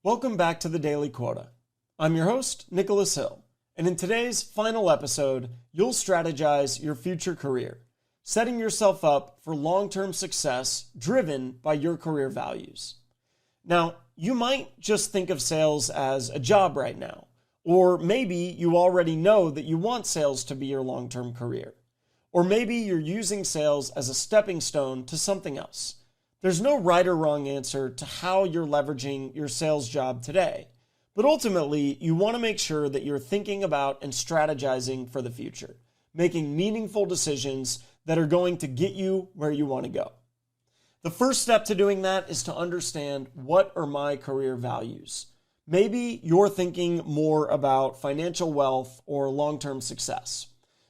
Welcome back to the Daily Quota. I'm your host, Nicholas Hill, and in today's final episode, you'll strategize your future career, setting yourself up for long-term success driven by your career values. Now, you might just think of sales as a job right now, or maybe you already know that you want sales to be your long-term career, or maybe you're using sales as a stepping stone to something else. There's no right or wrong answer to how you're leveraging your sales job today, but ultimately, you want to make sure that you're thinking about and strategizing for the future, making meaningful decisions that are going to get you where you want to go. The first step to doing that is to understand, what are my career values? Maybe you're thinking more about financial wealth or long-term success.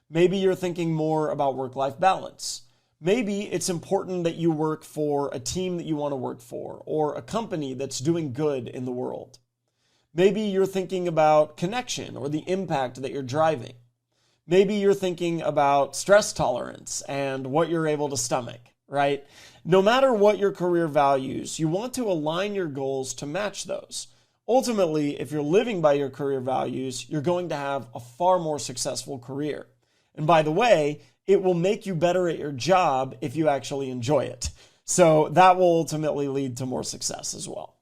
Maybe you're thinking more about work-life balance. Maybe it's important that you work for a team that you want to work for, or a company that's doing good in the world. Maybe you're thinking about connection or the impact that you're driving. Maybe you're thinking about stress tolerance and what you're able to stomach, right? No matter what your career values, you want to align your goals to match those. Ultimately, if you're living by your career values, you're going to have a far more successful career. And by the way, it will make you better at your job if you actually enjoy it. So that will ultimately lead to more success as well.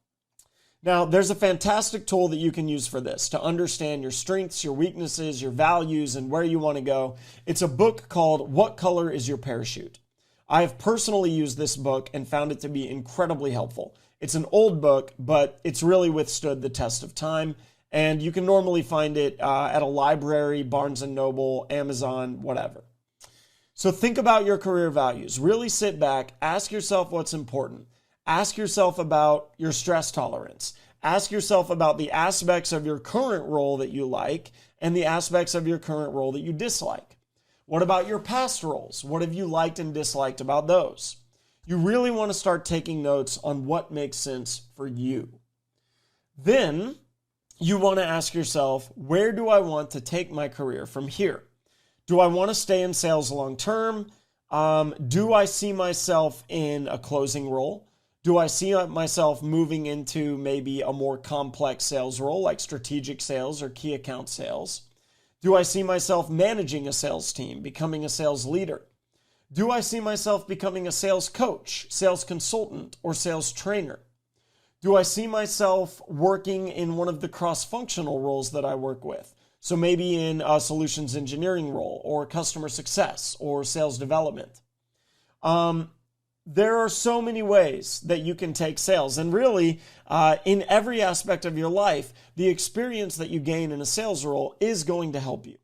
Now, there's a fantastic tool that you can use for this to understand your strengths, your weaknesses, your values, and where you want to go. It's a book called What Color is Your Parachute? I have personally used this book and found it to be incredibly helpful. It's an old book, but it's really withstood the test of time. And you can normally find it at a library, Barnes & Noble, Amazon, whatever. So think about your career values. Really sit back, ask yourself what's important. Ask yourself about your stress tolerance. Ask yourself about the aspects of your current role that you like and the aspects of your current role that you dislike. What about your past roles? What have you liked and disliked about those? You really want to start taking notes on what makes sense for you. Then you want to ask yourself, where do I want to take my career from here? Do I want to stay in sales long term? Do I see myself in a closing role? Do I see myself moving into maybe a more complex sales role like strategic sales or key account sales? Do I see myself managing a sales team, becoming a sales leader? Do I see myself becoming a sales coach, sales consultant, or sales trainer? Do I see myself working in one of the cross-functional roles that I work with? So maybe in a solutions engineering role, or customer success, or sales development. There are so many ways that you can take sales. And really, in every aspect of your life, the experience that you gain in a sales role is going to help you.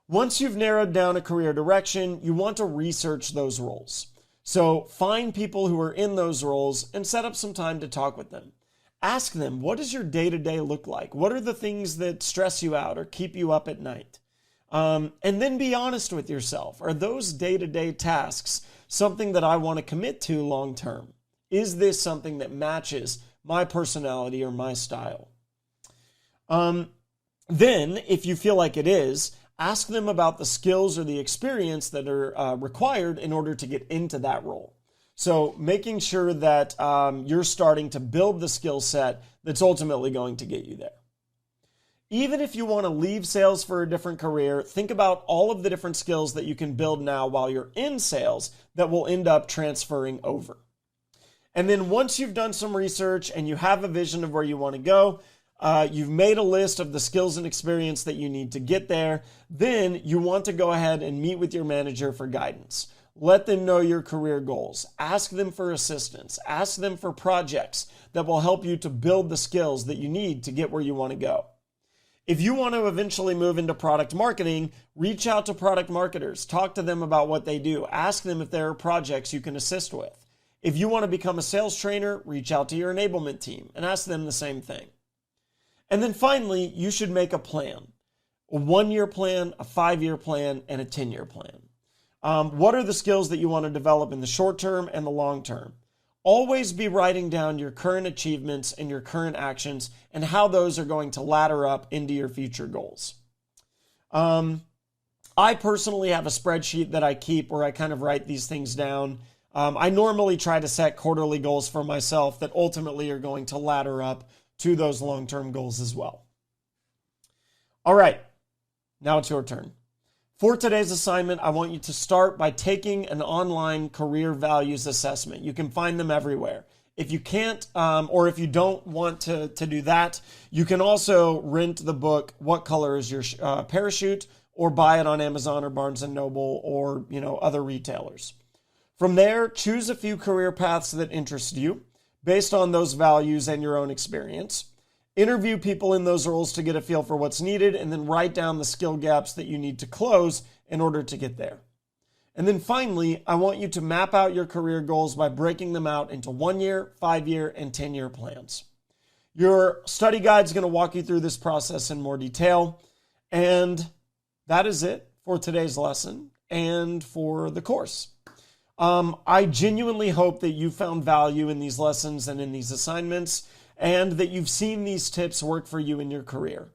Once you've narrowed down a career direction, you want to research those roles. So find people who are in those roles and set up some time to talk with them. Ask them, what does your day-to-day look like? What are the things that stress you out or keep you up at night? And then be honest with yourself. Are those day-to-day tasks something that I want to commit to long-term? Is this something that matches my personality or my style? Then, if you feel like it is, ask them about the skills or the experience that are required in order to get into that role. So making sure that you're starting to build the skill set that's ultimately going to get you there. Even if you want to leave sales for a different career, think about all of the different skills that you can build now while you're in sales that will end up transferring over. And then once you've done some research and you have a vision of where you want to go, you've made a list of the skills and experience that you need to get there, then you want to go ahead and meet with your manager for guidance. Let them know your career goals. Ask them for assistance. Ask them for projects that will help you to build the skills that you need to get where you want to go. If you want to eventually move into product marketing, reach out to product marketers. Talk to them about what they do. Ask them if there are projects you can assist with. If you want to become a sales trainer, reach out to your enablement team and ask them the same thing. And then finally, you should make a plan. A 1-year plan, a 5-year plan, and a 10-year plan. What are the skills that you want to develop in the short term and the long term? Always be writing down your current achievements and your current actions and how those are going to ladder up into your future goals. I personally have a spreadsheet that I keep where I kind of write these things down. I normally try to set quarterly goals for myself that ultimately are going to ladder up to those long-term goals as well. All right, now it's your turn. For today's assignment, I want you to start by taking an online career values assessment. You can find them everywhere. If you can't, or if you don't want to do that, you can also rent the book, What Color is Your Parachute, or buy it on Amazon or Barnes & Noble or, other retailers. From there, choose a few career paths that interest you based on those values and your own experience. Interview people in those roles to get a feel for what's needed, and then write down the skill gaps that you need to close in order to get there. And then finally, I want you to map out your career goals by breaking them out into 1-year, 5-year, and 10-year plans. Your study guide is going to walk you through this process in more detail. And that is it for today's lesson and for the course. I genuinely hope that you found value in these lessons and in these assignments, and that you've seen these tips work for you in your career.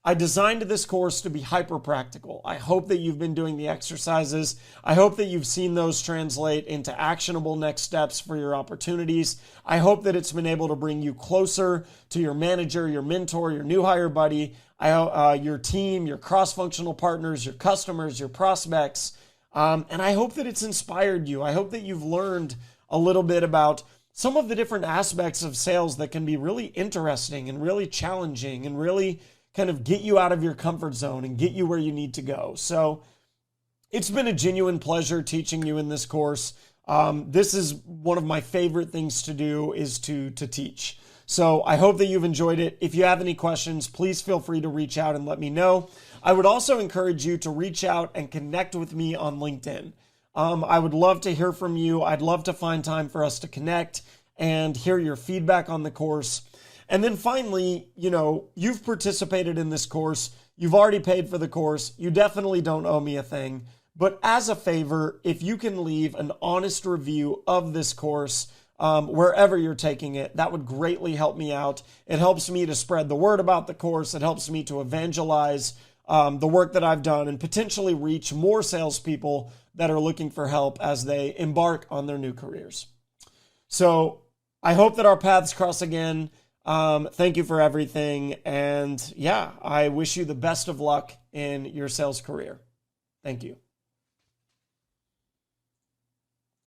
I designed this course to be hyper practical. I hope that you've been doing the exercises. I hope that you've seen those translate into actionable next steps for your opportunities. I hope that it's been able to bring you closer to your manager, your mentor, your new hire buddy, your team, your cross-functional partners, your customers, your prospects. And I hope that it's inspired you. I hope that you've learned a little bit about some of the different aspects of sales that can be really interesting and really challenging and really kind of get you out of your comfort zone and get you where you need to go. So it's been a genuine pleasure teaching you in this course. This is one of my favorite things to do, is to teach. So I hope that you've enjoyed it. If you have any questions, please feel free to reach out and let me know. I would also encourage you to reach out and connect with me on LinkedIn. I would love to hear from you. I'd love to find time for us to connect and hear your feedback on the course. And then finally, you've participated in this course. You've already paid for the course. You definitely don't owe me a thing. But as a favor, if you can leave an honest review of this course, wherever you're taking it, that would greatly help me out. It helps me to spread the word about the course. It helps me to evangelize the work that I've done and potentially reach more salespeople that are looking for help as they embark on their new careers. So I hope that our paths cross again. Thank you for everything. And I wish you the best of luck in your sales career. Thank you.